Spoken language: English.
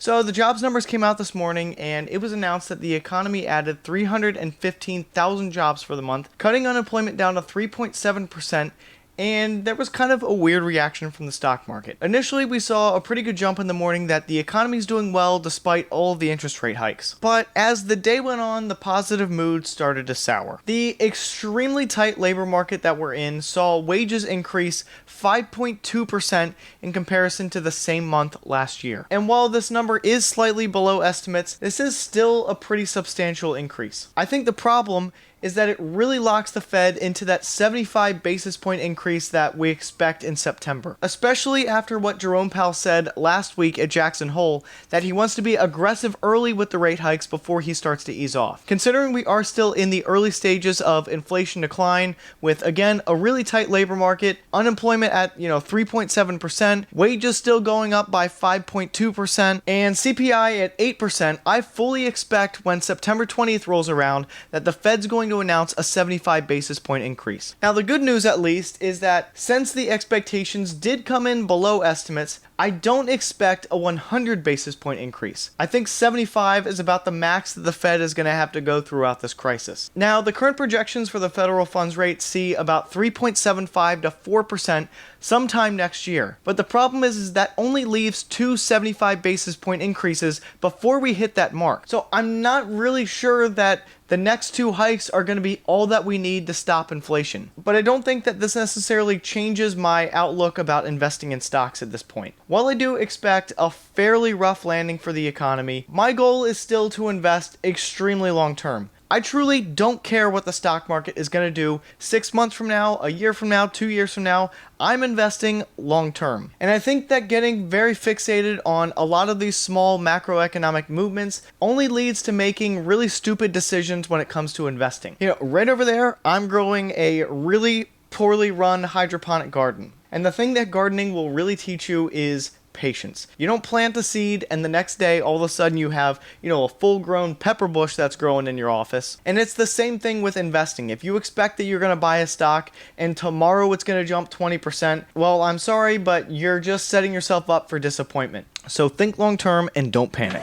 So the jobs numbers came out this morning, and it was announced that the economy added 315,000 jobs for the month, cutting unemployment down to 3.7%. And there was kind of a weird reaction from the stock market. Initially, we saw a pretty good jump in the morning that the economy's doing well despite all of the interest rate hikes. But as the day went on, the positive mood started to sour. The extremely tight labor market that we're in saw wages increase 5.2% in comparison to the same month last year. And while this number is slightly below estimates, this is still a pretty substantial increase. I think the problem is that it really locks the Fed into that 75 basis point increase that we expect in September. Especially after what Jerome Powell said last week at Jackson Hole, that he wants to be aggressive early with the rate hikes before he starts to ease off. Considering we are still in the early stages of inflation decline, with again a really tight labor market, unemployment at 3.7%, wages still going up by 5.2%, and CPI at 8%, I fully expect when September 20th rolls around that the Fed's going to announce a 75 basis point increase. Now, the good news at least is that since the expectations did come in below estimates, I don't expect a 100 basis point increase. I think 75 is about the max that the Fed is going to have to go throughout this crisis. Now, the current projections for the federal funds rate see about 3.75 to 4% sometime next year. But the problem is that only leaves two 75 basis point increases before we hit that mark. So I'm not really sure that the next two hikes are going to be all that we need to stop inflation. But I don't think that this necessarily changes my outlook about investing in stocks at this point. While I do expect a fairly rough landing for the economy, my goal is still to invest extremely long term. I truly don't care what the stock market is going to do 6 months from now, a year from now, 2 years from now. I'm investing long term. And I think that getting very fixated on a lot of these small macroeconomic movements only leads to making really stupid decisions when it comes to investing. Right over there, I'm growing a really poorly run hydroponic garden. And the thing that gardening will really teach you is patience. You don't plant a seed and the next day all of a sudden you have, a full-grown pepper bush that's growing in your office. And it's the same thing with investing. If you expect that you're going to buy a stock and tomorrow it's going to jump 20%, well, I'm sorry, but you're just setting yourself up for disappointment. So think long-term and don't panic.